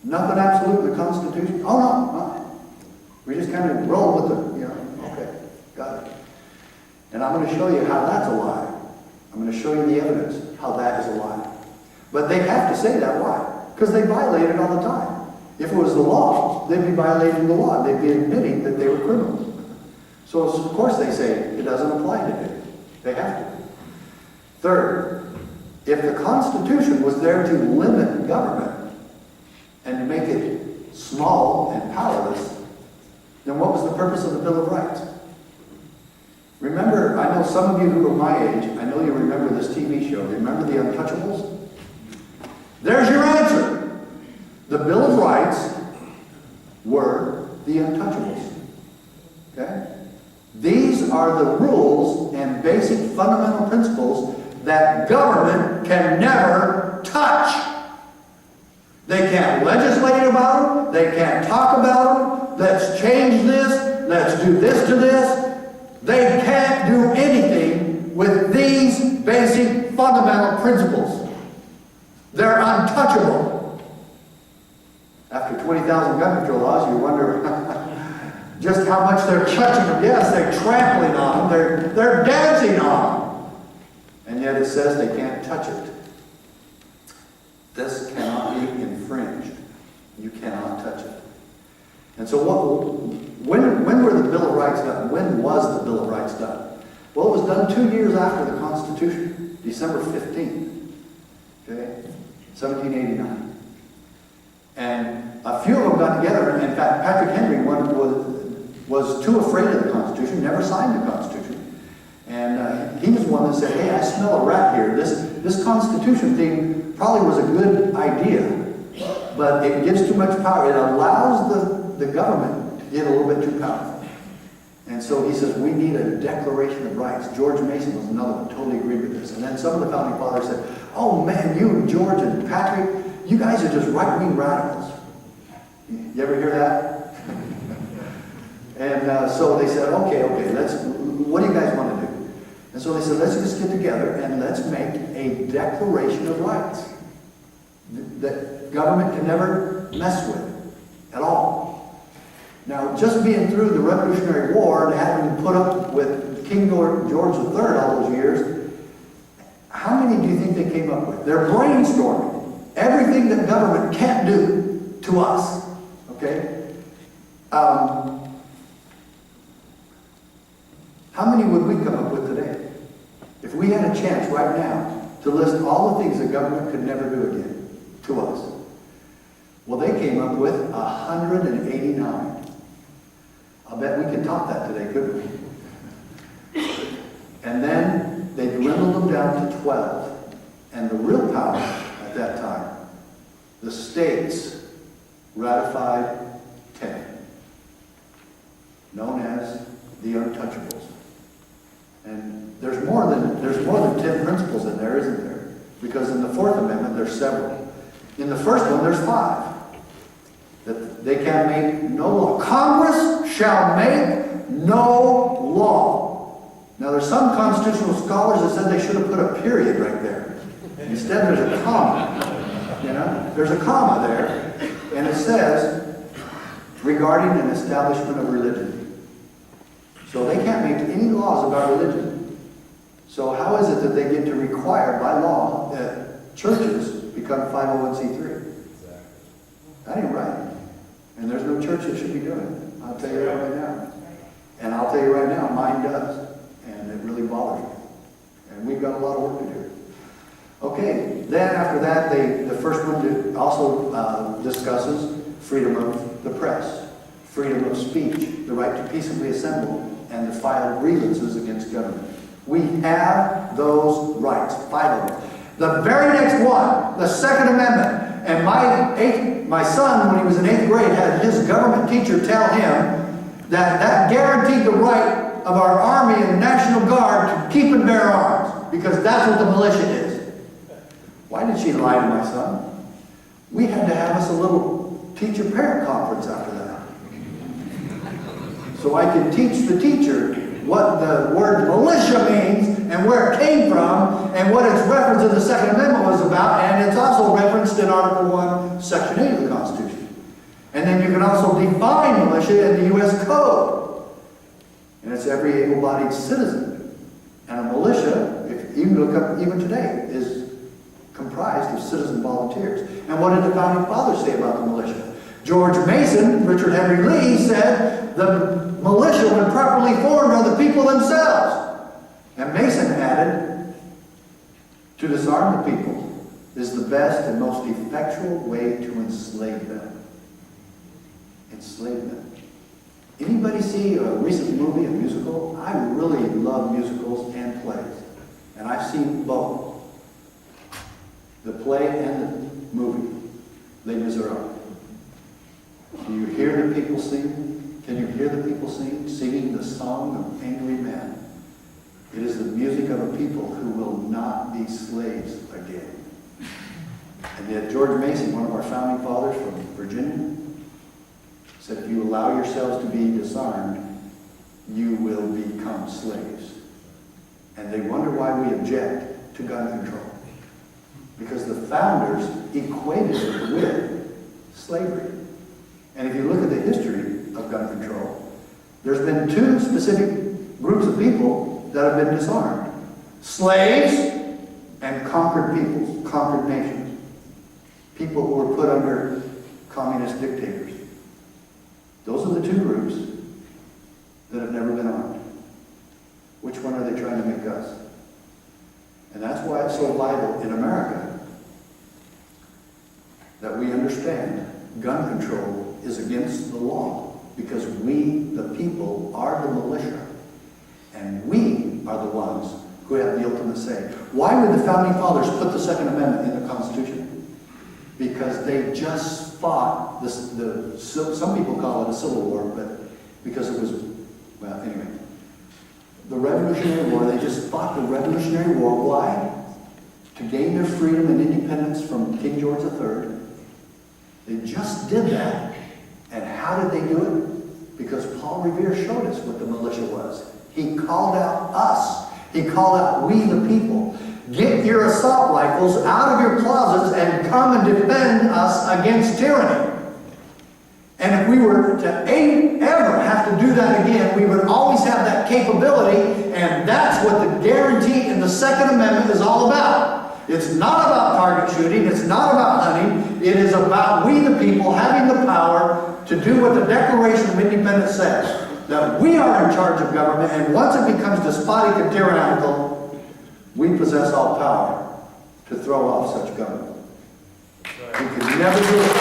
Nothing absolute in the Constitution? Oh, no. We just kind of roll with it, Okay, got it. And I'm going to show you how that's a lie. I'm going to show you the evidence how that is a lie. But they have to say that. Why? Because they violate it all the time. If it was the law, they'd be violating the law. They'd be admitting that they were criminals. So, of course, they say it doesn't apply to them. They have to. Third, if the Constitution was there to limit government and to make it small and powerless, then what was the purpose of the Bill of Rights? Remember, I know some of you who are my age, I know you remember this TV show. Remember The Untouchables? There's your answer. The Bill of Rights were the Untouchables. Okay? These are the rules and basic fundamental principles that government can never touch. They can't legislate about them. They can't talk about them. Let's change this. Let's do this to this. They can't do anything with these basic fundamental principles. They're untouchable. After 20,000 gun control laws, you wonder just how much they're touching them. Yes, they're trampling on them. They're dancing on them. And yet it says they can't touch it. This cannot be infringed. You cannot touch it. And so when were the Bill of Rights done? When was the Bill of Rights done? Well, it was done 2 years after the Constitution, December 15th, okay, 1789. And a few of them got together, and in fact, Patrick Henry was too afraid of the Constitution, never signed the Constitution. And he was one that said, hey, I smell a rat here. This Constitution thing probably was a good idea, but it gives too much power. It allows the government to get a little bit too powerful. And so he says, we need a Declaration of Rights. George Mason was another one, totally agreed with this. And then some of the founding fathers said, oh man, you, George and Patrick, you guys are just right-wing radicals. You ever hear that? And so they said, okay, what do you guys want to do? And so they said, let's just get together and let's make a Declaration of Rights that government can never mess with at all. Now, just being through the Revolutionary War and having put up with King George III all those years, how many do you think they came up with? They're brainstorming everything that government can't do to us. Okay? How many would we come up with today? If we had a chance right now to list all the things that government could never do again to us. Well, they came up with 189. I'll bet we could top that today, couldn't we? And then they dwindled them down to 12. And the real power at that time, the states ratified 10, known as the Untouchables. And there's more than 10 principles in there, isn't there? Because in the Fourth Amendment, there's several. In the first one, there's 5. That they can make no law. Congress shall make no law. Now, there's some constitutional scholars that said they should have put a period right there. Instead, there's a comma. There's a comma there, and it says, regarding an establishment of religion. So they can't make any laws about religion. So how is it that they get to require by law that churches become 501c3? That ain't right. And there's no church that should be doing it. I'll tell you that right now. And I'll tell you right now, mine does. And it really bothers me. And we've got a lot of work to do. Okay, then after that, the first one also discusses freedom of the press, freedom of speech, the right to peaceably assemble, and to file grievances against government. We have those rights, 5 of them. The very next one, the Second Amendment. And my son, when he was in 8th grade, had his government teacher tell him that guaranteed the right of our Army and National Guard to keep and bear arms, because that's what the militia is. Why did she lie to my son? We had to have us a little teacher-parent conference after that. So I could teach the teacher what the word militia means and where it came from and what its reference in the Second Amendment was about, and it's also referenced in Article 1, Section 8 of the Constitution. then you can also define militia in the U.S. Code. And it's every able-bodied citizen. And a militia, if you look up even today, is comprised of citizen volunteers. And what did the Founding Fathers say about the militia? George Mason, Richard Henry Lee, said the militia, when properly formed, are the people themselves. And Mason added, to disarm the people is the best and most effectual way to enslave them. Enslave them. Anybody see a recent movie, a musical? I really love musicals and plays. And I've seen both. The play and the movie, Les Miserables. Do you hear the people sing? Can you hear the people sing? Singing the song of angry men. It is the music of a people who will not be slaves again. And yet George Mason, one of our founding fathers from Virginia, said if you allow yourselves to be disarmed, you will become slaves. And they wonder why we object to gun control. Because the founders equated it with slavery. And if you look at the history of gun control, there's been two specific groups of people that have been disarmed. Slaves and conquered peoples, conquered nations. People who were put under communist dictators. Those are the two groups that have never been armed. Which one are they trying to make us? And that's why it's so vital in America that we understand gun control is against the law, because we, the people, are the militia. And we are the ones who have the ultimate say. Why would the Founding Fathers put the Second Amendment in the Constitution? Because they just fought this, some people call it a civil war, but because it was, well, anyway. The Revolutionary War, they just fought the Revolutionary War. Why? To gain their freedom and independence from King George III. They just did that. And how did they do it? Because Paul Revere showed us what the militia was. He called out us. He called out we the people. Get your assault rifles out of your closets and come and defend us against tyranny. And if we were to ever have to do that again, we would always have that capability, and that's what the guarantee in the Second Amendment is all about. It's not about target shooting, it's not about hunting, it is about we the people having the power to do what the Declaration of Independence says, that we are in charge of government, and once it becomes despotic and tyrannical, we possess all power to throw off such government. We can never do it.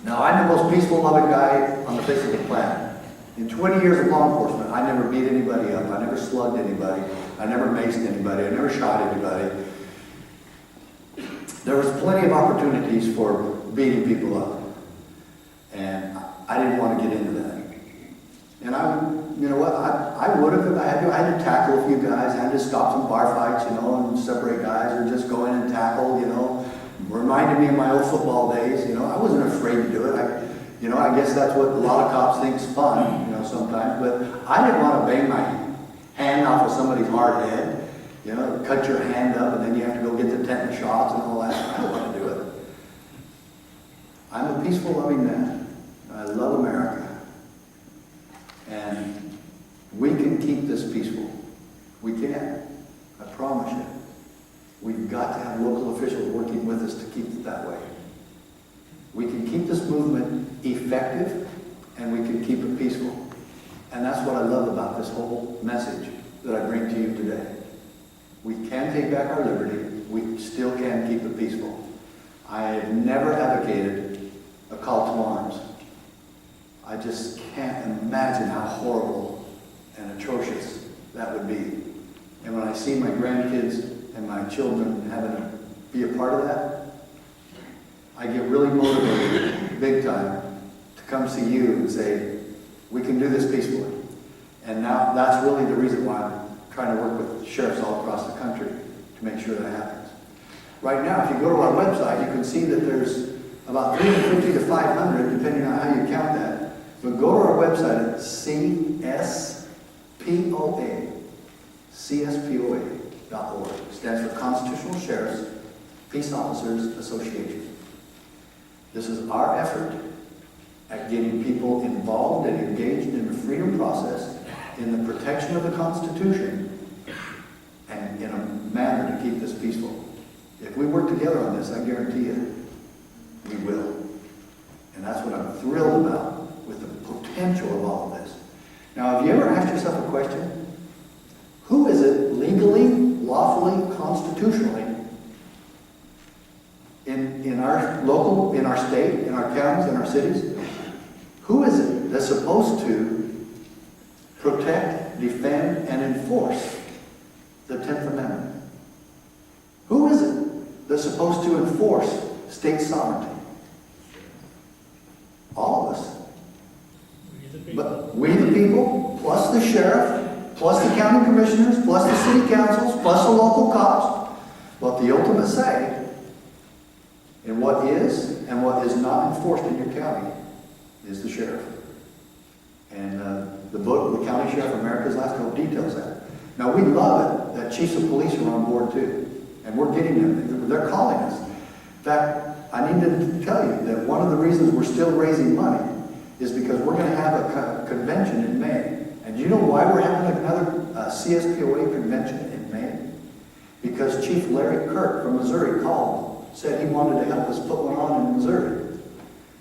Now, I'm the most peaceful, loving guy on the face of the planet. In 20 years of law enforcement, I never beat anybody up. I never slugged anybody. I never maced anybody. I never shot anybody. There was plenty of opportunities for beating people up. And I didn't want to get into that. And you know what, I would have if I had to. I had to tackle a few guys. I had to stop some bar fights, you know, and separate guys, or just go in and tackle, you know. Reminded me of my old football days, you know. I wasn't afraid to do it. I guess that's what a lot of cops think is fun, you know, sometimes. But I didn't want to bang my hand off of somebody's hard head, you know, cut your hand up, and then you have to go get the tetanus shots and all that. I don't want to do it. I'm a peaceful, loving man. I love America. And we can keep this peaceful. We can. I promise you. We've got to have local officials working with us to keep it that way. We can keep this movement effective, and we can keep it peaceful. And that's what I love about this whole message that I bring to you today. We can take back our liberty. We still can keep it peaceful. I have never advocated a call to arms. I just can't imagine how horrible and atrocious that would be. And when I see my grandkids and my children having to be a part of that, I get really motivated, big time, to come see you and say, we can do this peacefully. And now that's really the reason why I'm trying to work with sheriffs all across the country to make sure that happens. Right now, if you go to our website, you can see that there's about 350 to 500, depending on how you count that. But go to our website at cspoa.com. Stands for Constitutional Sheriffs Peace Officers Association. This is our effort at getting people involved and engaged in the freedom process, in the protection of the Constitution, and in a manner to keep this peaceful. If we work together on this, I guarantee you, we will. And that's what I'm thrilled about with the potential of all of this. Now, have you ever asked yourself a question? Who is it legally, lawfully, constitutionally, in our local, in our state, in our counties, in our cities, who is it that's supposed to protect, defend, and enforce the 10th Amendment? Who is it that's supposed to enforce state sovereignty? All of us. But we the people, plus the sheriff, plus the county commissioners, plus the city councils, plus the local cops. But the ultimate say in what is and what is not enforced in your county is the sheriff. And the book, The County Sheriff America's Last Hope, details that. Now, we love it that chiefs of police are on board too. And we're getting them. They're calling us. In fact, I need to tell you that one of the reasons we're still raising money is because we're going to have a convention in May. And do you know why we're having another CSPOA convention in May? Because Chief Larry Kirk from Missouri called, said he wanted to help us put one on in Missouri.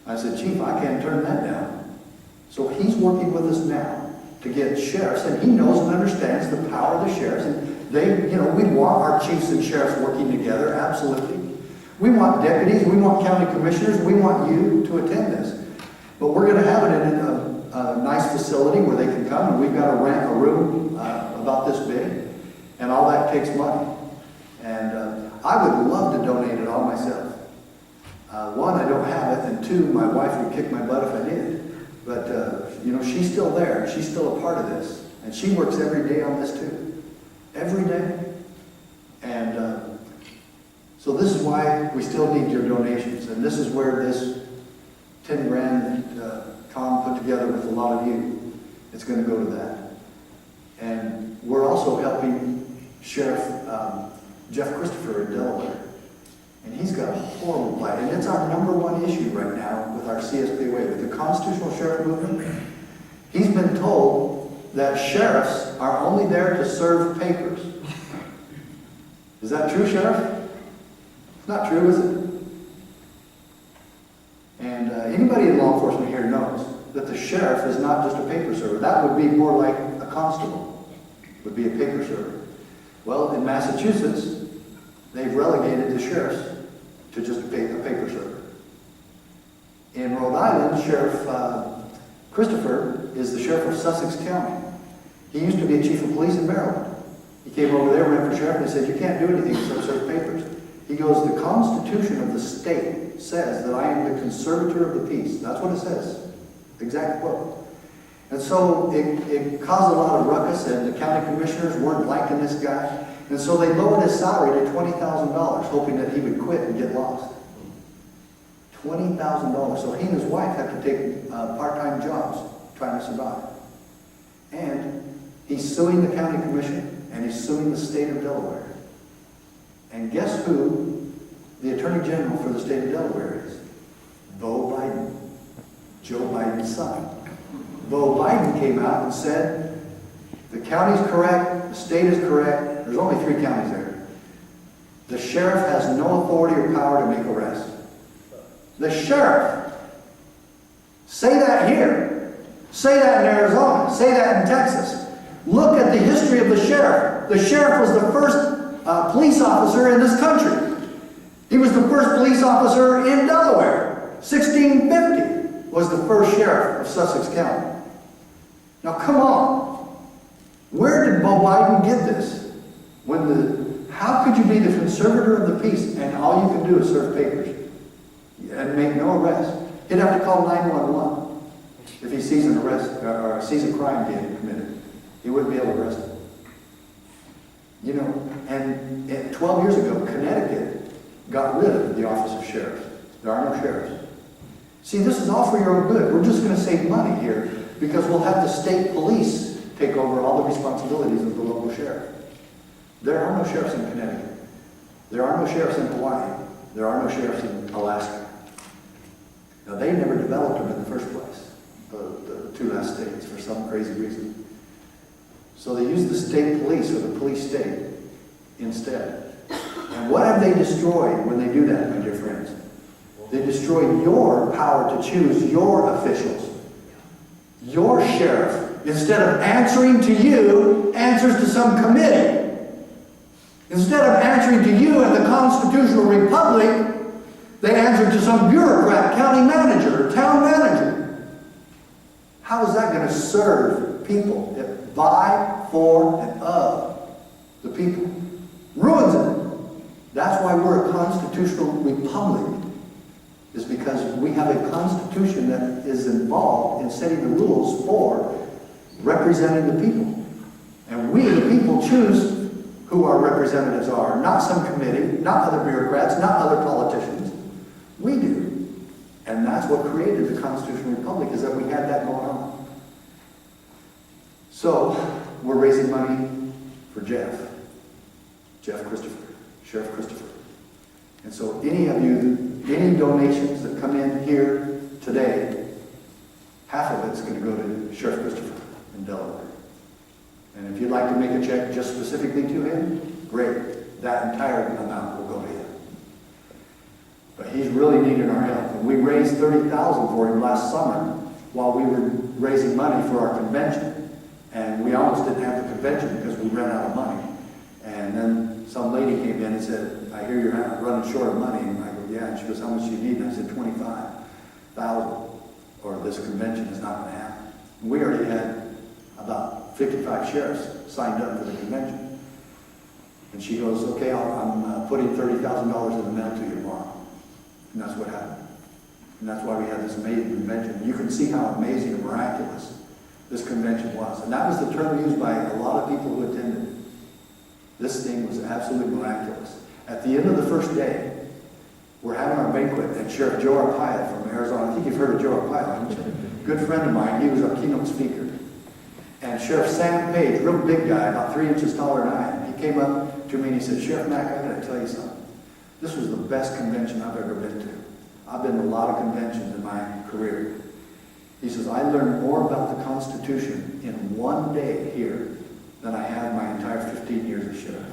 I said, Chief, I can't turn that down. So he's working with us now to get sheriffs, and he knows and understands the power of the sheriffs. And they, you know, we want our chiefs and sheriffs working together, absolutely. We want deputies, we want county commissioners, we want you to attend this. But we're going to have it in a nice facility where they can come, and we've got to rent a room about this big, and all that takes money. And I would love to donate it all myself. One, I don't have it, and two, my wife would kick my butt if I did. But, you know, she's still there. She's still a part of this. And she works every day on this too. Every day. And so this is why we still need your donations. And this is where this 10 grand Tom put together with a lot of you, it's going to go to that. And we're also helping Sheriff Jeff Christopher in Delaware. And he's got a horrible plight. And it's our #1 issue right now with our CSPOA, with the constitutional sheriff movement. He's been told that sheriffs are only there to serve papers. Is that true, Sheriff? It's not true, is it? And anybody in law enforcement here knows that the sheriff is not just a paper server. That would be more like a constable, would be a paper server. Well, in Massachusetts, they've relegated the sheriffs to just a paper server. In Rhode Island, Sheriff Christopher is the sheriff of Sussex County. He used to be a chief of police in Maryland. He came over there, ran for sheriff, and he said, you can't do anything except serve papers. He goes, the Constitution of the state says that I am the conservator of the peace. That's what it says. Exact quote. And so it caused a lot of ruckus, and the county commissioners weren't liking this guy. And so they lowered his salary to $20,000, hoping that he would quit and get lost. $20,000. So he and his wife have to take part-time jobs trying to survive. And he's suing the county commission, and he's suing the state of Delaware. And guess who the Attorney General for the state of Delaware is? Beau Biden. Joe Biden's son. Beau Biden came out and said, the county's correct, the state is correct, there's only 3 counties there. The sheriff has no authority or power to make arrests. The sheriff. Say that here. Say that in Arizona. Say that in Texas. Look at the history of the sheriff. The sheriff was the first police officer in this country. He was the first police officer in Delaware. 1650 was the first sheriff of Sussex County. Now come on. Where did Beau Biden get this? How could you be the conservator of the peace and all you can do is serve papers and make no arrest? He'd have to call 911 if he sees an arrest or sees a crime being committed. He wouldn't be able to arrest him. You know, and 12 years ago, Connecticut got rid of the office of sheriff. There are no sheriffs. See, this is all for your own good. We're just going to save money here because we'll have the state police take over all the responsibilities of the local sheriff. There are no sheriffs in Connecticut. There are no sheriffs in Hawaii. There are no sheriffs in Alaska. Now, they never developed them in the first place, the two last states, for some crazy reason. So they used the state police, or the police state, instead. And what have they destroyed when they do that, my dear friends? They destroy your power to choose your officials. Your sheriff, instead of answering to you, answers to some committee. Instead of answering to you in the constitutional republic, they answer to some bureaucrat, county manager, or town manager. How is that going to serve people that by, for, and of the people? Ruins it. That's why we're a constitutional republic, is because we have a constitution that is involved in setting the rules for representing the people. And we, the people, choose who our representatives are, not some committee, not other bureaucrats, not other politicians. We do. And that's what created the constitutional republic, is that we had that going on. So, we're raising money for Jeff Christopher, Sheriff Christopher. And so any of you, any donations that come in here today, half of it's going to go to Sheriff Christopher in Delaware. And if you'd like to make a check just specifically to him, great. That entire amount will go to him. But he's really needing our help. And we raised $30,000 for him last summer while we were raising money for our convention. And we almost didn't have the convention because we ran out of money. And then some lady came in and said, I hear you're running short of money. And I go, yeah. And she goes, how much do you need? And I said, $25,000, or this convention is not going to happen. And we already had about 55 sheriffs signed up for the convention. And she goes, okay, I'm putting $30,000 in the mail to you tomorrow. And that's what happened. And that's why we had this amazing convention. You can see how amazing and miraculous this convention was. And that was the term used by a lot of people who attended. This thing was absolutely miraculous. At the end of the first day, we're having our banquet, and Sheriff Joe Arpaio from Arizona, I think you've heard of Joe Arpaio, haven't you? Good friend of mine, he was our keynote speaker. And Sheriff Sam Page, real big guy, about 3 inches taller than I am, he came up to me and he said, Sheriff Mack, I got to tell you something. This was the best convention I've ever been to. I've been to a lot of conventions in my career. He says, I learned more about the Constitution in one day here than I have my entire 15 years as sheriff.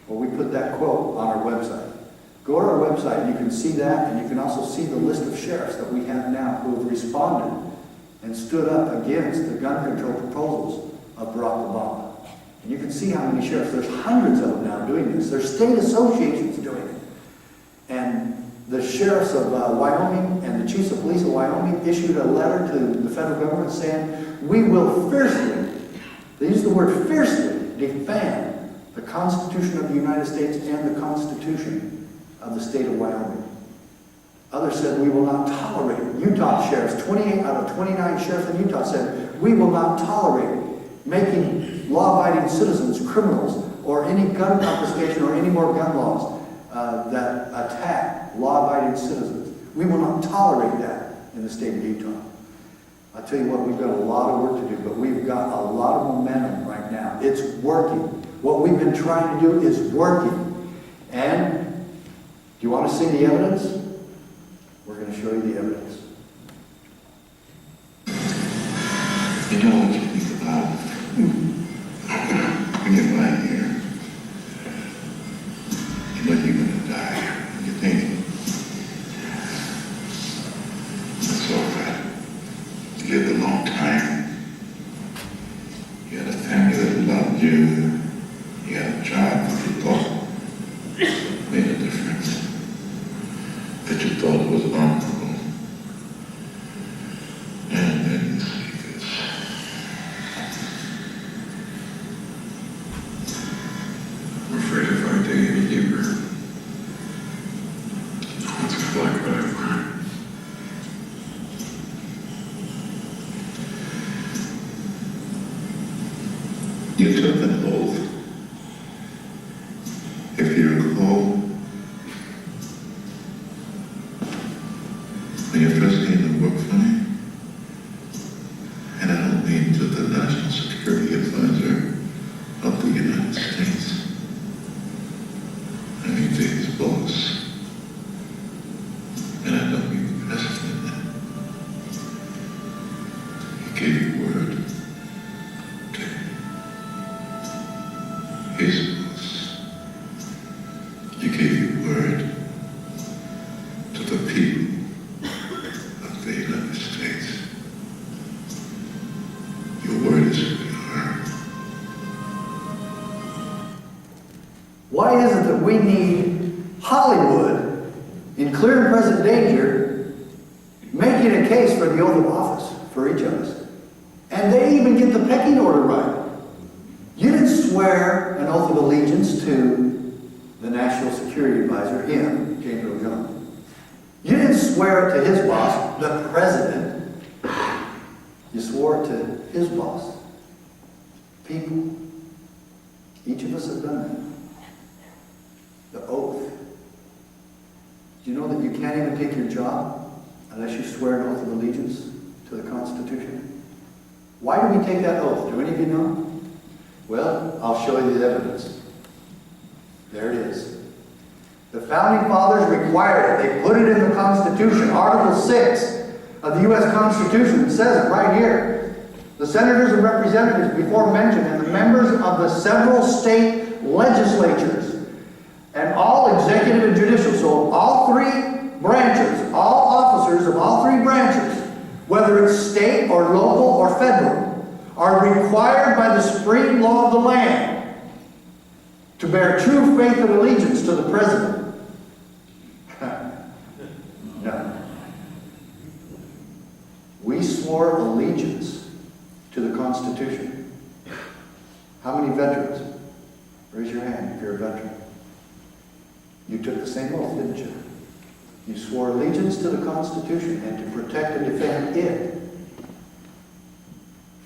Well, we put that quote on our website. Go to our website and you can see that, and you can also see the list of sheriffs that we have now who have responded and stood up against the gun control proposals of Barack Obama. And you can see how many sheriffs, there's hundreds of them now doing this. There's state associations doing it. And the sheriffs of Wyoming and the chiefs of police of Wyoming issued a letter to the federal government saying, we will fiercely, they use the word fiercely, defend the Constitution of the United States and the Constitution of the state of Wyoming. Others said, we will not tolerate it. Utah sheriffs, 28 out of 29 sheriffs in Utah said, we will not tolerate making law-abiding citizens criminals, or any gun confiscation or any more gun laws that attack law-abiding citizens. We will not tolerate that in the state of Utah. I'll tell you what, we've got a lot of work to do, but we've got a lot of momentum right now. It's working. What we've been trying to do is working. And do you want to see the evidence? We're going to show you the evidence. You know what you think about when you're lying here? You know you're going to die. You think, that's all right. You lived a long time. You had a family that loved you. You had a job that you thought made a difference, that you thought was honorable. And then you see this. I'm afraid if I dig any deeper, it's like what I've learned. You took an oath. If you recall, when you first came to work for me, and I don't mean to the National Security Advisor of the United States, his boss. You gave your word to the people of the United States. Your word is who you are. Why is it that we need Hollywood in clear and present danger making a case for the oath of office for each of us? And they even get the pecking order right. You didn't swear an oath of allegiance to the National Security Advisor, him, James Earl Jones. You didn't swear it to his boss, the president. You swore it to his boss, people. Each of us have done that. The oath. Do you know that you can't even take your job unless you swear an oath of allegiance to the Constitution? Why do we take that oath? Do any of you know? Well, I'll show you the evidence. There it is. The Founding Fathers required it. They put it in the Constitution. Article 6 of the U.S. Constitution says it right here. The senators and representatives before mentioned and the members of the several state legislatures and all executive and judicial, so all three branches, all officers of all three branches, whether it's state or local or federal, are required by the supreme law of the land to bear true faith and allegiance to the president. No. We swore allegiance to the Constitution. How many veterans? Raise your hand if you're a veteran. You took the same oath, didn't you? You swore allegiance to the Constitution and to protect and defend it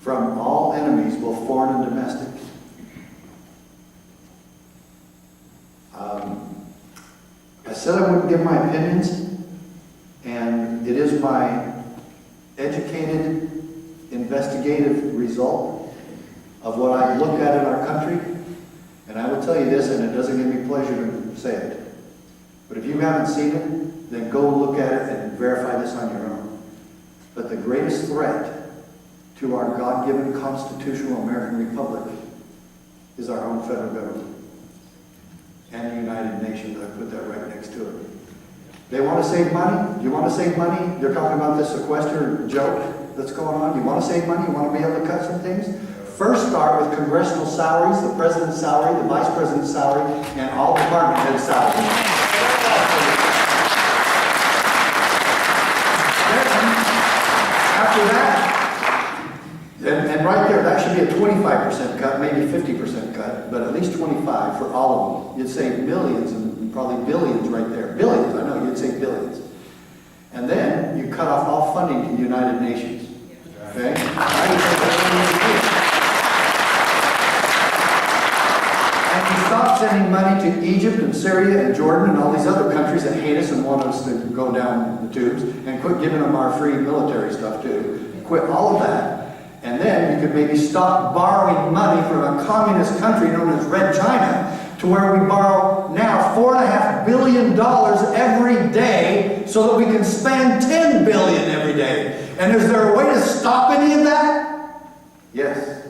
from all enemies, both foreign and domestic. I said I wouldn't give my opinions, and it is my educated, investigative result of what I look at in our country. And I will tell you this, and it doesn't give me pleasure to say it, but if you haven't seen it, then go look at it and verify this on your own. But the greatest threat to our God-given constitutional American Republic is our own federal government and the United Nations. I put that right next to it. They want to save money. Do you want to save money? They're talking about this sequester joke that's going on. You want to save money? You want to be able to cut some things? First start with congressional salaries, the president's salary, the vice president's salary, and all department head salaries. After that, and right there, that should be a 25% cut, maybe 50% cut, but at least 25 for all of them. You'd save millions and probably billions right there. Billions, I know, you'd save billions. And then you cut off all funding to the United Nations. Okay? And you stop sending money to Egypt and Syria and Jordan and all these other countries that hate us and want us to go down the tubes, and quit giving them our free military stuff too. Quit all of that. And then you could maybe stop borrowing money from a communist country known as Red China, to where we borrow now $4.5 billion every day so that we can spend $10 billion every day. And is there a way to stop any of that? Yes.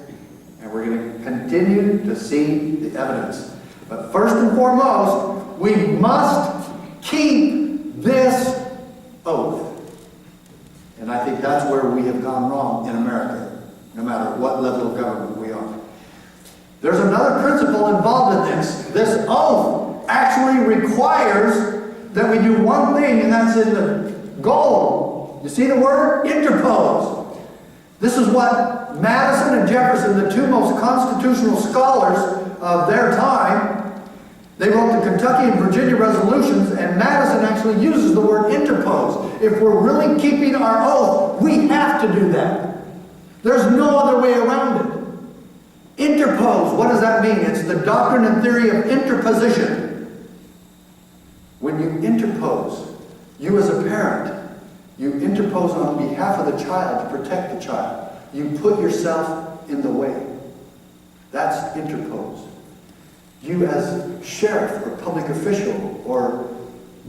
And we're going to continue to see the evidence. But first and foremost, we must keep this oath. And I think that's where we have gone wrong in America, no matter what level of government we are. There's another principle involved in this. This oath actually requires that we do one thing, and that's in the goal. You see the word? Interpose. This is what Madison and Jefferson, the two most constitutional scholars of their time, they wrote the Kentucky and Virginia resolutions, and Madison actually uses the word interpose. If we're really keeping our oath, we have to do that. There's no other way around it. Interpose, what does that mean? It's the doctrine and theory of interposition. When you interpose, you as a parent, you interpose on behalf of the child to protect the child. You put yourself in the way. That's interpose. You as sheriff or public official or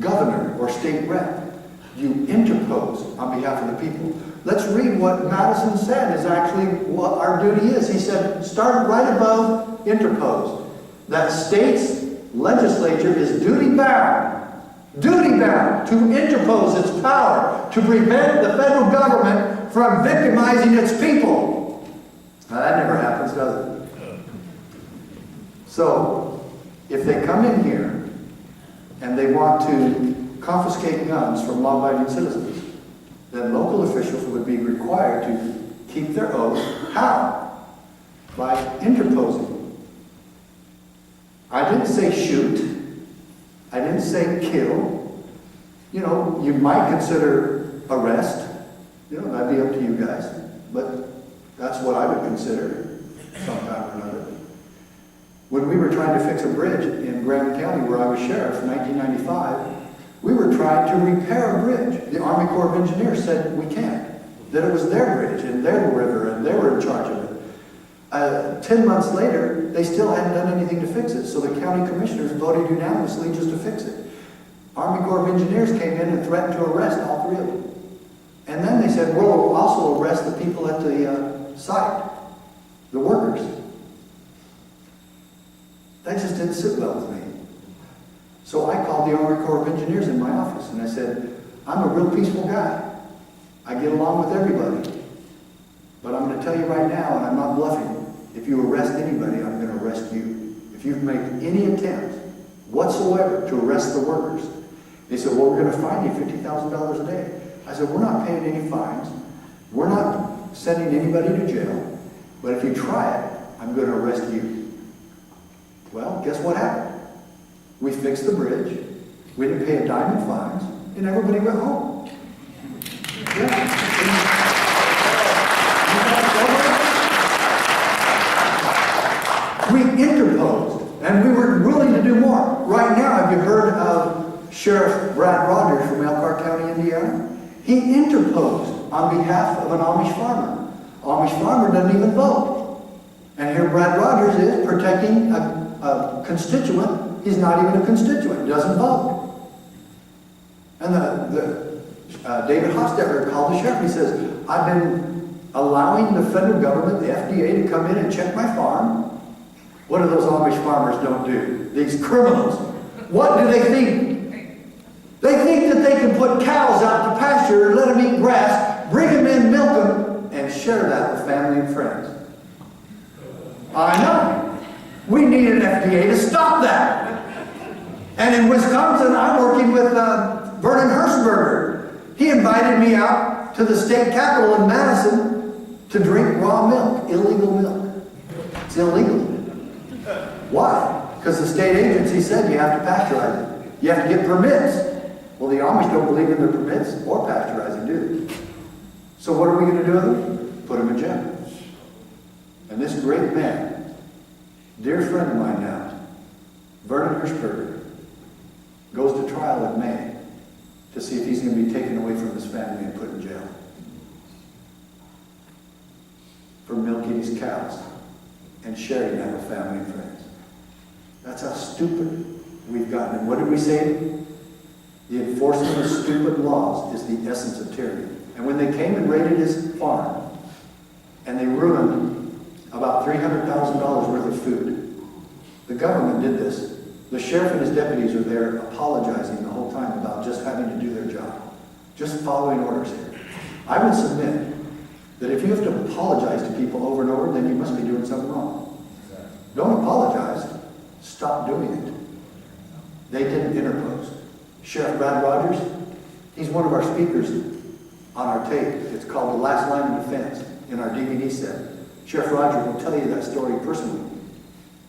governor or state rep, you interpose on behalf of the people. Let's read what Madison said is actually what our duty is. He said, start right above interpose. that state's legislature is duty-bound to interpose its power to prevent the federal government from victimizing its people. Now, that never happens, does it? So, if they come in here and they want to confiscate guns from law-abiding citizens, then local officials would be required to keep their oath. How? By interposing. I didn't say shoot. I didn't say kill. You know, you might consider arrest. You know, that'd be up to you guys. But that's what I would consider sometime or another. When we were trying to fix a bridge in Graham County where I was sheriff in 1995, we were trying to repair a bridge. The Army Corps of Engineers said we can't. That it was their bridge and their river and they were in charge of it. 10 months later, they still hadn't done anything to fix it. So the county commissioners voted unanimously just to fix it. Army Corps of Engineers came in and threatened to arrest all three of them. And then they said, well, we'll also arrest the people at the site, the workers. That just didn't sit well with me. So I called the Army Corps of Engineers in my office and I said, I'm a real peaceful guy. I get along with everybody. But I'm going to tell you right now, and I'm not bluffing, if you arrest anybody, I'm going to arrest you. If you make any attempt whatsoever to arrest the workers. They said, well, we're going to fine you $50,000 a day. I said, we're not paying any fines. We're not sending anybody to jail. But if you try it, I'm going to arrest you. Well, guess what happened? We fixed the bridge. We didn't pay a dime in fines, and everybody went home. Yeah. We interposed, and we were willing to do more. Right now, have you heard of Sheriff Brad Rogers from Elkhart County, Indiana? He interposed on behalf of an Amish farmer. Amish farmer doesn't even vote. And here Brad Rogers is protecting a constituent. He's not even a constituent, doesn't vote. And David Hofstetter called the sheriff. He says, I've been allowing the federal government, the FDA, to come in and check my farm. What do those Amish farmers don't do? These criminals. What do they think? They think that they can put cows out to pasture, let them eat grass, bring them in, milk them, and share that with family and friends. I know. We need an FDA to stop that. And in Wisconsin, I'm working with Vernon Hershberger. He invited me out to the state capitol in Madison to drink raw milk, illegal milk. It's illegal. Why? Because the state agency said you have to pasteurize it. You have to get permits. Well, the Amish don't believe in their permits or pasteurizing, do they? So what are we going to do with them? Put them in jail. And this great man, dear friend of mine now, Vernon Hershberger, goes to trial in May to see if he's going to be taken away from his family and put in jail for milking his cows and sharing that with family and friends. That's how stupid we've gotten. And what did we say? The enforcement of stupid laws is the essence of tyranny. And when they came and raided his farm, and they ruined about $300,000 worth of food, the government did this. The sheriff and his deputies are there apologizing the whole time about just having to do their job, just following orders here. I would submit that if you have to apologize to people over and over, then you must be doing something wrong. Don't apologize. Stop doing it. They didn't interpose. Sheriff Brad Rogers, he's one of our speakers on our tape. It's called The Last Line of Defense in our DVD set. Sheriff Rogers will tell you that story personally,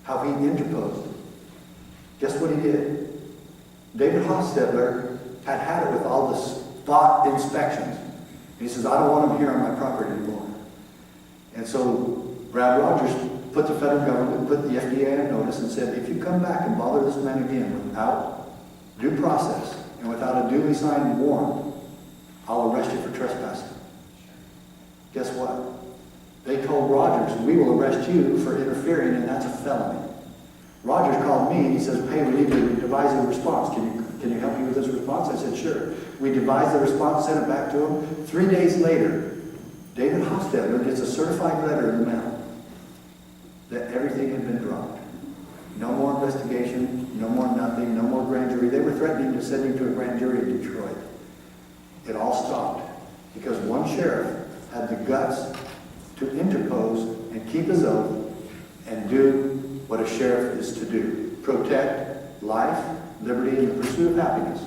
how he interposed. Guess what he did? David Hofstadter had it with all the spot inspections. And he says, I don't want them here on my property anymore. And so Brad Rogers put the federal government, put the FDA on notice and said, if you come back and bother this man again without due process and without a duly signed warrant, I'll arrest you for trespassing. Guess what? They told Rogers, we will arrest you for interfering, and that's a felony. Rogers called me and he says, hey, we need to devise a response. Can you help me with this response? I said, sure. We devised the response, sent it back to him. 3 days later, David Hofstadter gets a certified letter in the mail that everything had been dropped. No more no more grand jury. They were threatening to send him to a grand jury in Detroit. It all stopped because one sheriff had the guts to interpose and keep his oath and do what a sheriff is to do. Protect life, liberty, and the pursuit of happiness.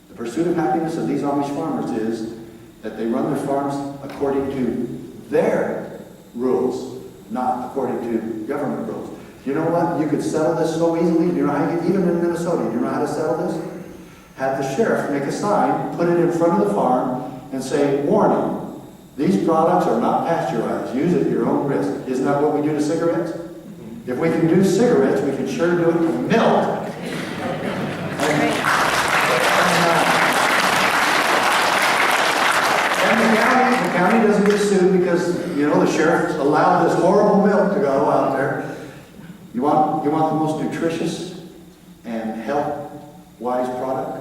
The pursuit of happiness of these Amish farmers is that they run their farms according to their rules, not according to government rules. You know what? You could settle this so easily. You know how you, even in Minnesota, you know how to settle this? Have the sheriff make a sign, put it in front of the farm, and say, warning, these products are not pasteurized. Use it at your own risk. Isn't that what we do to cigarettes? If we can do cigarettes, we can sure do it to milk. And the county doesn't get sued because, you know, the sheriff allowed this horrible milk to go out there. You want the most nutritious and health-wise product?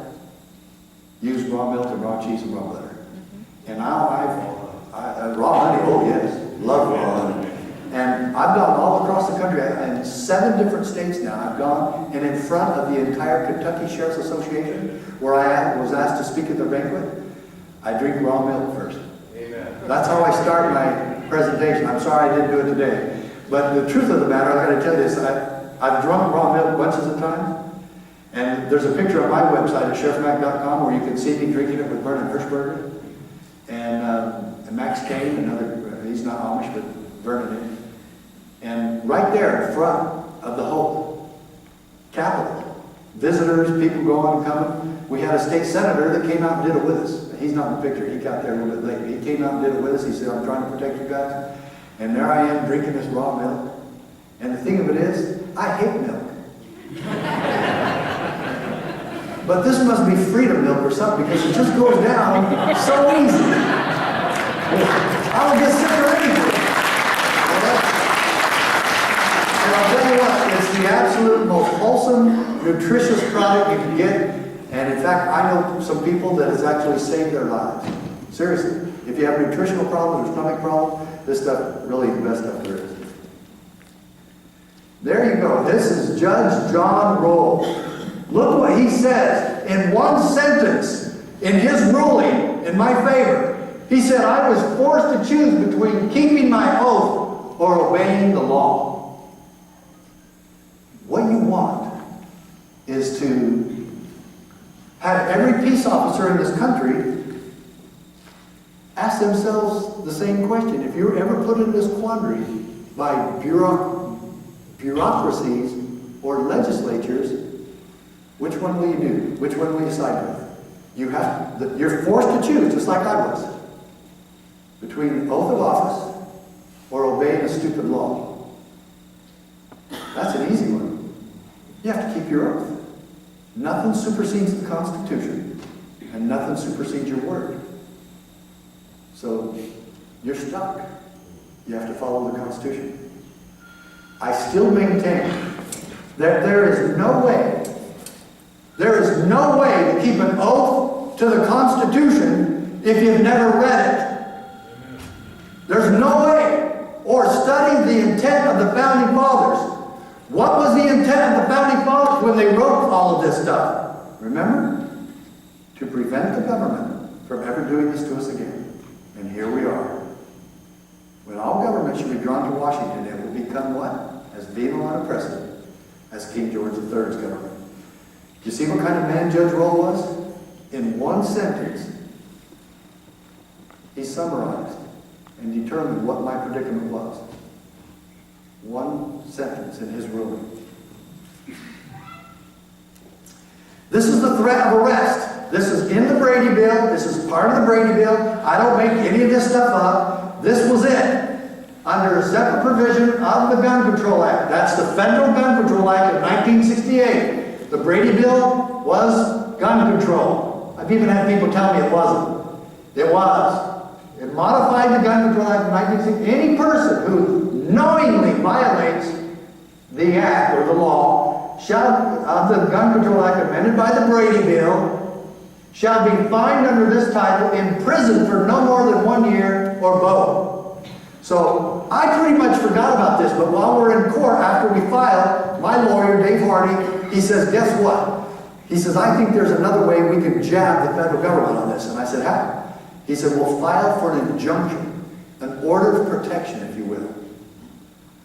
Use raw milk and raw cheese and raw butter. And now raw honey, oh yes, love raw honey. And I've gone all across the country, in 7 different states now. I've gone and in front of the entire Kentucky Sheriff's Association, where I was asked to speak at the banquet. I drink raw milk first. Amen. That's how I start my presentation. I'm sorry I didn't do it today. But the truth of the matter, I've got to tell you this, I've drunk raw milk bunches of times. And there's a picture on my website at sheriffmack.com where you can see me drinking it with Vernon Hirschberger and Max Kane, another, he's not Amish, but Vernon is. And right there in front of the whole Capitol, visitors, people going and coming. We had a state senator that came out and did it with us. He's not in the picture, he got there a little bit late. He came out and did it with us. He said, I'm trying to protect you guys. And there I am drinking this raw milk. And the thing of it is, I hate milk. But this must be freedom milk or something because it just goes down so easy. I don't get sick or anything. And I'll tell you what, it's the absolute most wholesome, nutritious product you can get. And in fact, I know some people that has actually saved their lives. Seriously. If you have nutritional problems or stomach problems, this stuff really is the best stuff there is. There you go. This is Judge John Roll. Look what he says in one sentence in his ruling in my favor. He said, I was forced to choose between keeping my oath or obeying the law. What you want is to have every peace officer in this country ask themselves the same question. If you're ever put in this quandary by bureaucracies or legislatures, which one will you do? Which one will you side with? You're forced to choose, just like I was, between oath of office or obeying a stupid law. That's an easy one. You have to keep your oath. Nothing supersedes the Constitution, and nothing supersedes your word. So you're stuck. You have to follow the Constitution. I still maintain that there is no way to keep an oath to the Constitution if you've never read it. There's no way. Or study the intent of the Founding Fathers. What was the intent of the Founding Fathers when they wrote all of this stuff? Remember? To prevent the government from ever doing this to us again. And here we are. When all government should be drawn to Washington, it will become what? As venal and oppressive as King George III's government. Do you see what kind of man Judge Roll was? In one sentence, he summarized and determined what my predicament was. One sentence in his ruling. This is the threat of arrest. This is in the Brady Bill. This is part of the Brady Bill. I don't make any of this stuff up. This was it. Under a separate provision of the Gun Control Act. That's the Federal Gun Control Act of 1968. The Brady Bill was gun control. I've even had people tell me it wasn't. It was. It modified the Gun Control Act of 1968. Any person who knowingly violates the act or the law of the Gun Control Act amended by the Brady Bill shall be fined under this title, imprisoned for no more than 1 year or both. So I pretty much forgot about this, but while we're in court after we filed, my lawyer, Dave Hardy, he says, guess what? He says, I think there's another way we could jab the federal government on this. And I said, how? He said, we'll file for an injunction, an order of protection, if you will,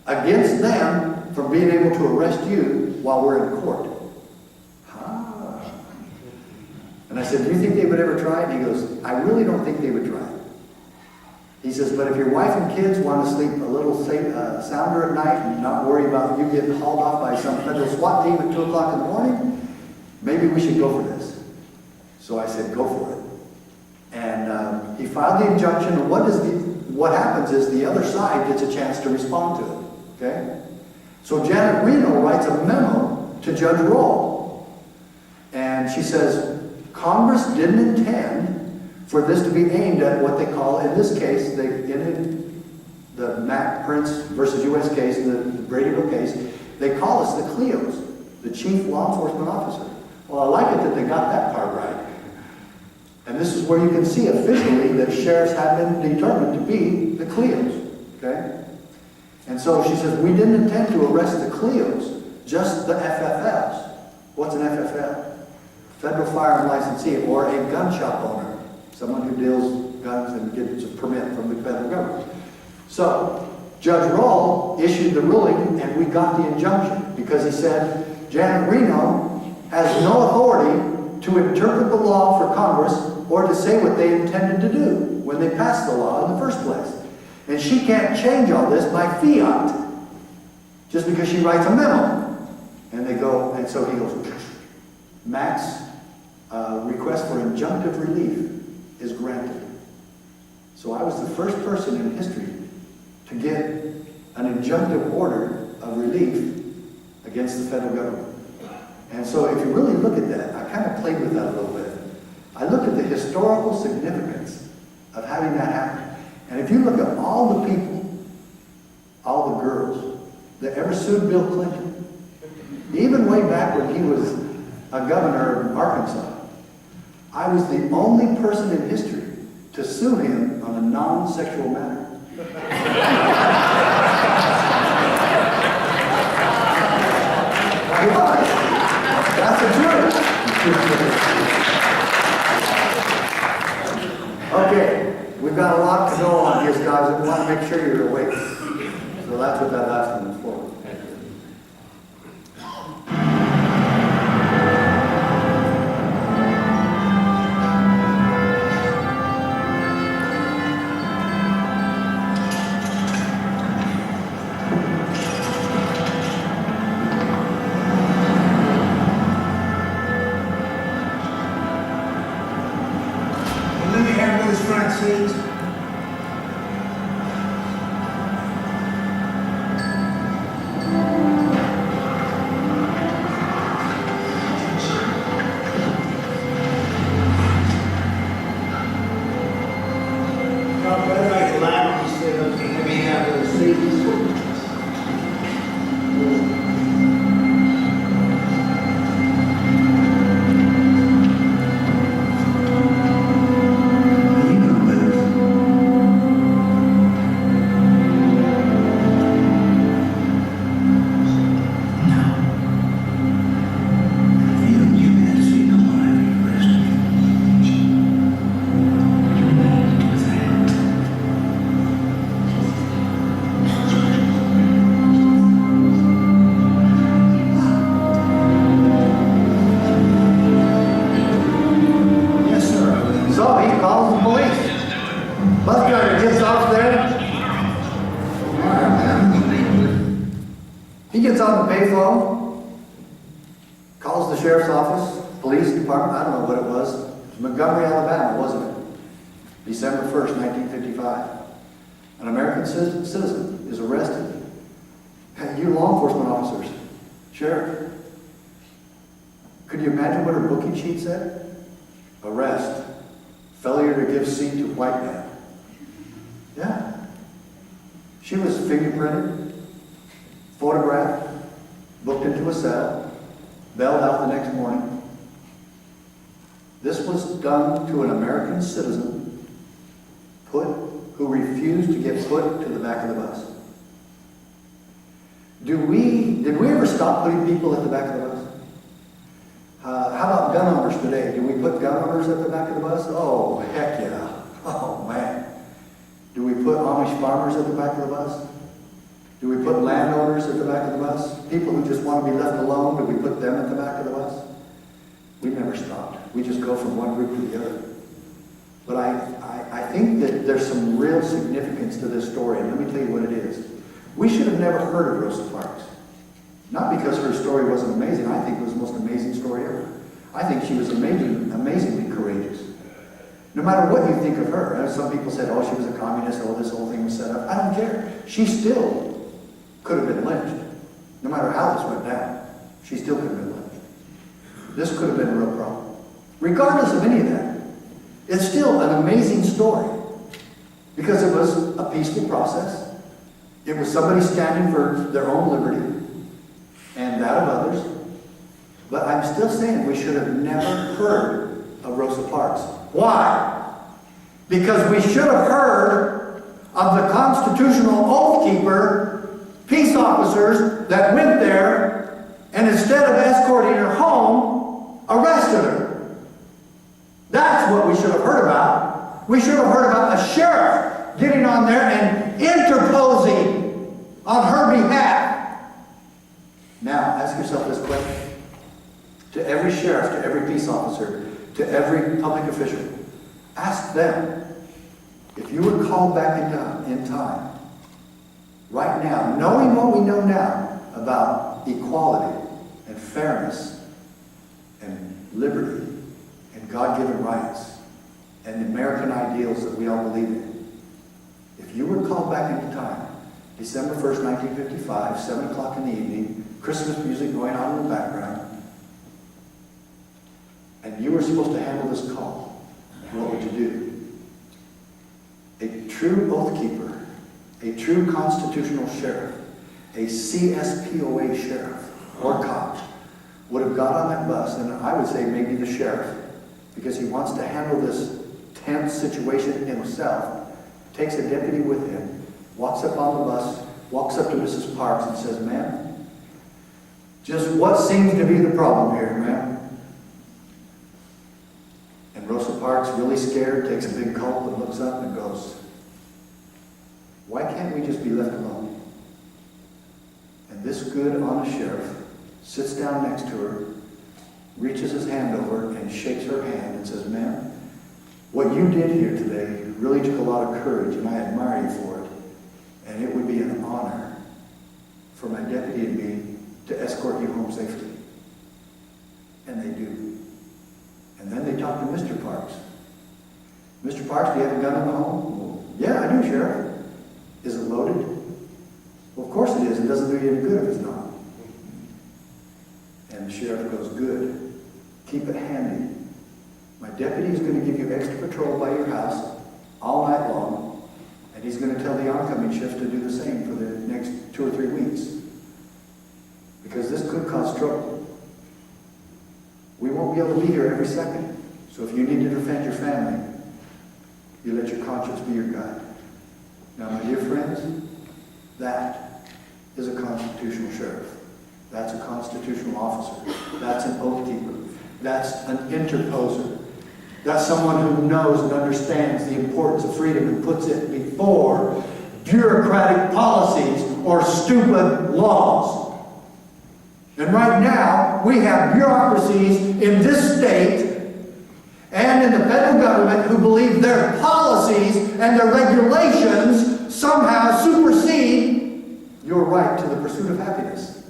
against them from being able to arrest you while we're in court. Ah. And I said, do you think they would ever try it? And he goes, I really don't think they would try it. He says, but if your wife and kids want to sleep a little sounder at night and not worry about you getting hauled off by some federal SWAT team at 2 o'clock in the morning, maybe we should go for this. So I said, go for it. And he filed the injunction, and what happens is the other side gets a chance to respond to it. Okay? So Janet Reno writes a memo to Judge Roll. And she says, Congress didn't intend for this to be aimed at what they call, in this case, in the Mack Printz versus U.S. case, the Bradyville case, they call us the CLEOs, the Chief Law Enforcement Officer. Well, I like it that they got that part right. And this is where you can see officially that sheriffs have been determined to be the CLEOs. Okay? And so she says, we didn't intend to arrest the CLEOs, just the FFLs. What's an FFL? Federal Firearm Licensee, or a gun shop owner. Someone who deals guns and gets a permit from the federal government. So, Judge Roll issued the ruling, and we got the injunction, because he said, Janet Reno has no authority to interpret the law for Congress or to say what they intended to do when they passed the law in the first place. And she can't change all this by fiat, just because she writes a memo. And they go, and so he goes, Mack's request for injunctive relief is granted. So I was the first person in history to get an injunctive order of relief against the federal government. And so if you really look at that, I kind of played with that a little bit. I looked at the historical significance of having that happen. And if you look at all the people, all the girls that ever sued Bill Clinton, even way back when he was a governor of Arkansas, I was the only person in history to sue him on a non-sexual matter. I was. That's the truth. Okay, we've got a lot to go on here, guys. We want to make sure you're awake. So that's what that last one was for. He gets on the payphone, calls the sheriff's office, police department, I don't know what it was. It was Montgomery, Alabama, wasn't it? December 1st, 1955. An American citizen is arrested. Hey, you law enforcement officers, sheriff, could you imagine what her booking sheet said? Arrest, failure to give seat to white man. Yeah. She was fingerprinted, photographed, booked into a cell, bailed out the next morning. This was done to an American citizen who refused to get put to the back of the bus. Did we ever stop putting people at the back of the bus? How about today. Do we put gun owners at the back of the bus? Oh, heck yeah. Oh, man. Do we put Amish farmers at the back of the bus? Do we put landowners at the back of the bus? People who just want to be left alone, do we put them at the back of the bus? We never stopped. We just go from one group to the other. But I think that there's some real significance to this story, and let me tell you what it is. We should have never heard of Rosa Parks. Not because her story wasn't amazing. I think it was the most amazing story ever. I think she was amazingly courageous. No matter what you think of her. And some people said, oh, she was a communist, oh, this whole thing was set up. I don't care. She still could have been lynched. No matter how this went down, she still could have been lynched. This could have been a real problem. Regardless of any of that, it's still an amazing story. Because it was a peaceful process. It was somebody standing for their own liberty and that of others. But I'm still saying we should have never heard of Rosa Parks. Why? Because we should have heard of the constitutional oath keeper, peace officers that went there and instead of escorting her home, arrested her. That's what we should have heard about. We should have heard about a sheriff getting on there and interposing on her behalf. Now, ask yourself this question. To every sheriff, to every peace officer, to every public official, ask them, if you were called back in time, right now, knowing what we know now about equality and fairness and liberty and God-given rights and American ideals that we all believe in, if you were called back into time, December 1st, 1955, 7 o'clock in the evening, Christmas music going on in the background, and you were supposed to handle this call, what would you do? A true oath keeper, a true constitutional sheriff, a CSPOA sheriff or cop would have got on that bus, and I would say maybe the sheriff, because he wants to handle this tense situation himself, takes a deputy with him, walks up on the bus, walks up to Mrs. Parks and says, ma'am, just what seems to be the problem here, ma'am? And Rosa Parks, really scared, takes a big gulp and looks up and goes, why can't we just be left alone? And this good, honest sheriff sits down next to her, reaches his hand over and shakes her hand and says, ma'am, what you did here today really took a lot of courage, and I admire you for it. And it would be an honor for my deputy and me to escort you home safely. And they do. And then they talk to Mr. Parks. Mr. Parks, do you have a gun in the home? Well, yeah, I do, Sheriff. Is it loaded? Well, of course it is. It doesn't do you any good if it's not. And the sheriff goes, good. Keep it handy. My deputy is going to give you extra patrol by your house all night long, and he's going to tell the oncoming shift to do the same for the next 2 or 3 weeks. Because this could cause trouble. We won't be able to be here every second. So if you need to defend your family, you let your conscience be your guide. Now, my dear friends, that is a constitutional sheriff. That's a constitutional officer. That's an oath keeper. That's an interposer. That's someone who knows and understands the importance of freedom and puts it before bureaucratic policies or stupid laws. And right now, we have bureaucracies in this state and in the federal government who believe their policies and their regulations somehow supersede your right to the pursuit of happiness.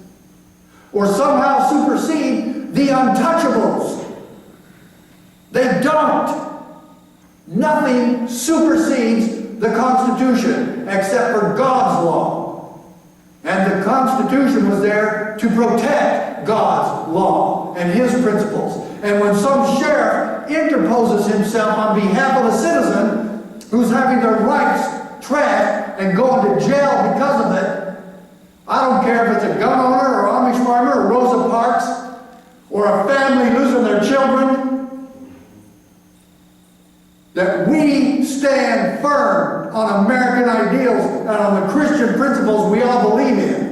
Or somehow supersede the untouchables. They don't. Nothing supersedes the Constitution except for God's law. And the Constitution was there to protect God's law and His principles. And when some sheriff interposes himself on behalf of a citizen who's having their rights trashed and going to jail because of it, I don't care if it's a gun owner or Amish farmer or Rosa Parks or a family losing their children, that we stand firm on American ideals and on the Christian principles we all believe in.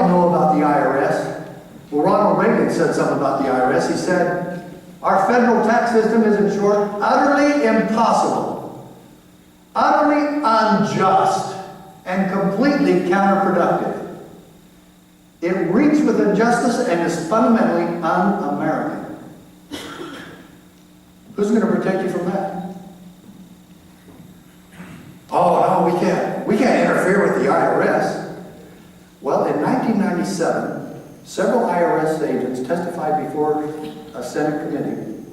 know about the IRS. Well, Ronald Reagan said something about the IRS. He said, our federal tax system is, in short, utterly impossible, utterly unjust, and completely counterproductive. It reeks with injustice and is fundamentally un-American. Who's going to protect you from that? Oh, no, we can't. We can't interfere with the IRS. Well, in 1997, several IRS agents testified before a Senate committee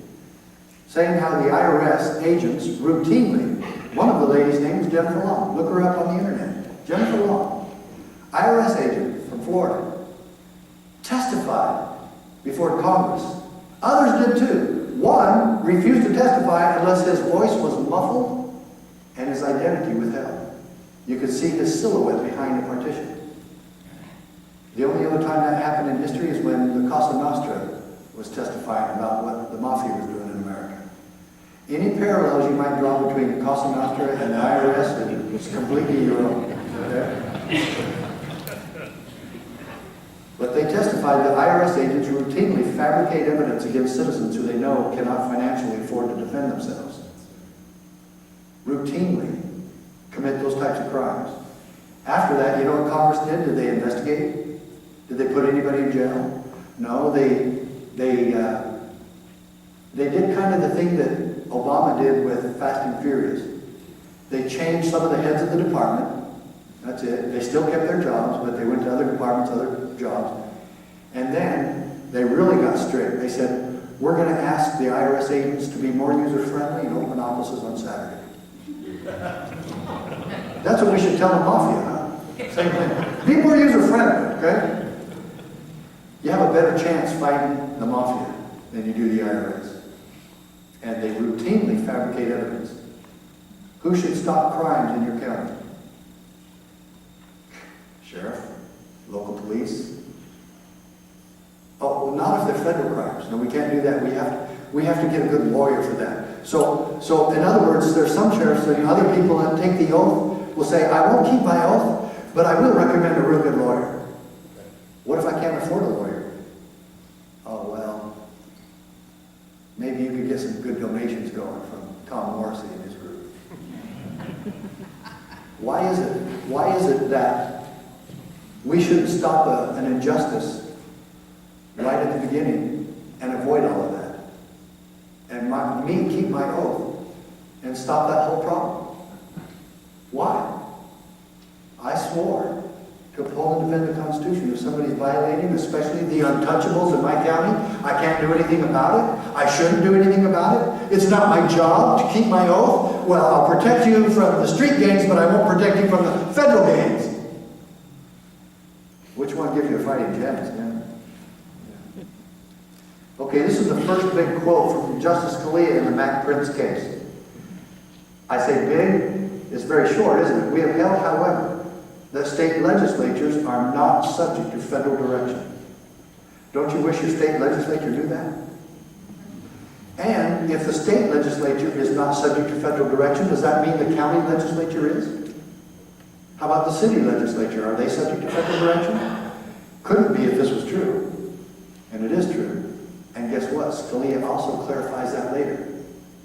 saying how the IRS agents routinely, one of the ladies' name was Jennifer Long. Look her up on the internet. Jennifer Long, IRS agent from Florida, testified before Congress. Others did too. One refused to testify unless his voice was muffled and his identity withheld. You could see his silhouette behind the partition. The only other time that happened in history is when the Cosa Nostra was testifying about what the mafia was doing in America. Any parallels you might draw between the Cosa Nostra and the IRS is completely your own. Okay? But they testified that IRS agents routinely fabricate evidence against citizens who they know cannot financially afford to defend themselves. Routinely commit those types of crimes. After that, you know what Congress did? Did they investigate? Did they put anybody in jail? No, they did kind of the thing that Obama did with Fast and Furious. They changed some of the heads of the department. That's it. They still kept their jobs, but they went to other departments, other jobs. And then they really got strict. They said, we're going to ask the IRS agents to be more user-friendly and open offices on Saturday. That's what we should tell the mafia, huh? Same thing. Be more user-friendly, okay? You have a better chance fighting the mafia than you do the IRS. And they routinely fabricate evidence. Who should stop crimes in your county? Sheriff? Local police? Oh, well, not if they're federal crimes. No, we can't do that. We have to get a good lawyer for that. So in other words, there's some sheriffs and other people that take the oath will say, I won't keep my oath, but I will recommend a real good lawyer. What if I can't afford a lawyer? Oh, well, maybe you could get some good donations going from Tom Morrissey and his group. Why is it that we shouldn't stop an injustice right at the beginning and avoid all of that? And keep my oath and stop that whole problem. Why? I swore to uphold and defend the Constitution. If somebody's violating, especially the untouchables in my county, I can't do anything about it. I shouldn't do anything about it. It's not my job to keep my oath. Well, I'll protect you from the street gangs, but I won't protect you from the federal gangs. Which one gives you a fighting chance, man? Okay, this is the first big quote from Justice Scalia in the Mack Printz case. I say big, it's very short, isn't it? We have held, however, that state legislatures are not subject to federal direction. Don't you wish your state legislature knew that? And if the state legislature is not subject to federal direction, does that mean the county legislature is? How about the city legislature? Are they subject to federal direction? Couldn't be if this was true. And it is true. And guess what? Scalia also clarifies that later.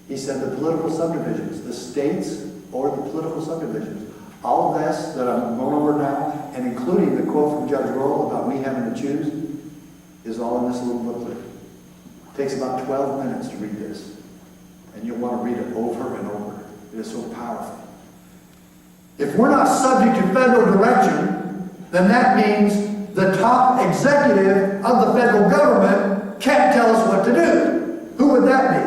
He said the political subdivisions, the states or the political subdivisions, all of this that I'm going over now, and including the quote from Judge Roll about me having to choose, is all in this little booklet. It takes about 12 minutes to read this. And you'll want to read it over and over. It is so powerful. If we're not subject to federal direction, then that means the top executive of the federal government can't tell us what to do. Who would that be?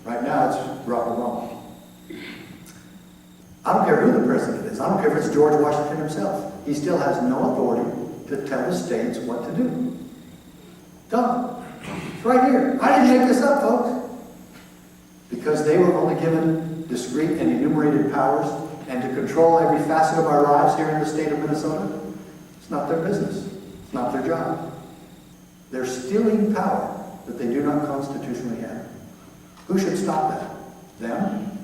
Right now it's Barack Obama. I don't care who the president is. I don't care if it's George Washington himself. He still has no authority to tell the states what to do. Done. It's right here. I didn't make this up, folks. Because they were only given discrete and enumerated powers, and to control every facet of our lives here in the state of Minnesota, it's not their business. It's not their job. They're stealing power that they do not constitutionally have. Who should stop that? Them?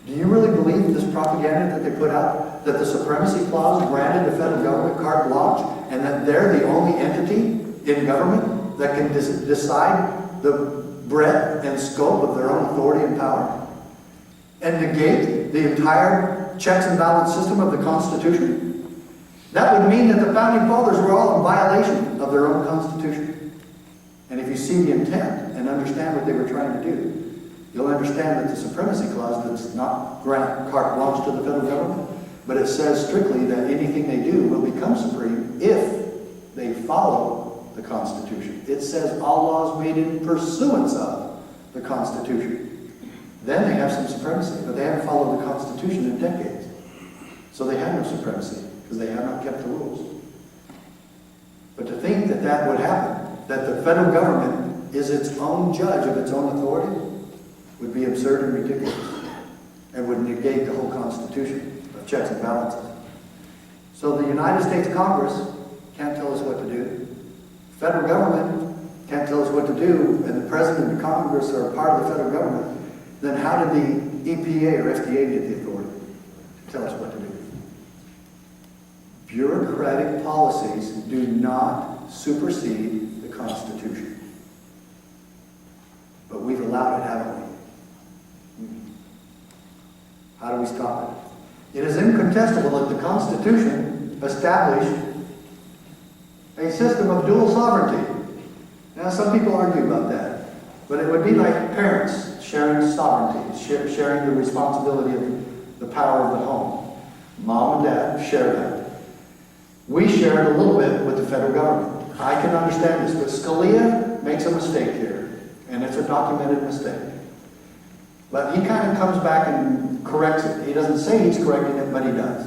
Do you really believe this propaganda that they put out that the supremacy clause granted the federal government carte blanche and that they're the only entity in government that can decide the breadth and scope of their own authority and power? And negate the entire checks and balance system of the Constitution? That would mean that the Founding Fathers were all in violation of their own Constitution. And if you see the intent and understand what they were trying to do, you'll understand that the Supremacy Clause does not grant carte blanche to the federal government, but it says strictly that anything they do will become supreme if they follow the Constitution. It says all laws made in pursuance of the Constitution. Then they have some supremacy, but they haven't followed the Constitution in decades. So they have no supremacy, because they have not kept the rules. But to think that that would happen, that the federal government is its own judge of its own authority, would be absurd and ridiculous, and would negate the whole Constitution of checks and balances. So the United States Congress can't tell us what to do. The federal government can't tell us what to do, and the President and Congress are a part of the federal government. Then how did the EPA or FDA get the authority to tell us what to do? Bureaucratic policies do not supersede the Constitution. But we've allowed it, haven't we? How do we stop it? It is incontestable that the Constitution established a system of dual sovereignty. Now, some people argue about that, but it would be like parents sharing sovereignty, sharing the responsibility of the power of the home. Mom and Dad share that. We share it a little bit with the federal government. I can understand this, but Scalia makes a mistake here, and it's a documented mistake. But he kind of comes back and corrects it. He doesn't say he's correcting it, but he does.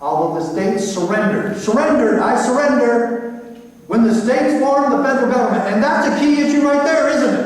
Although the states surrendered, I surrender, when the states formed the federal government. And that's a key issue right there, isn't it?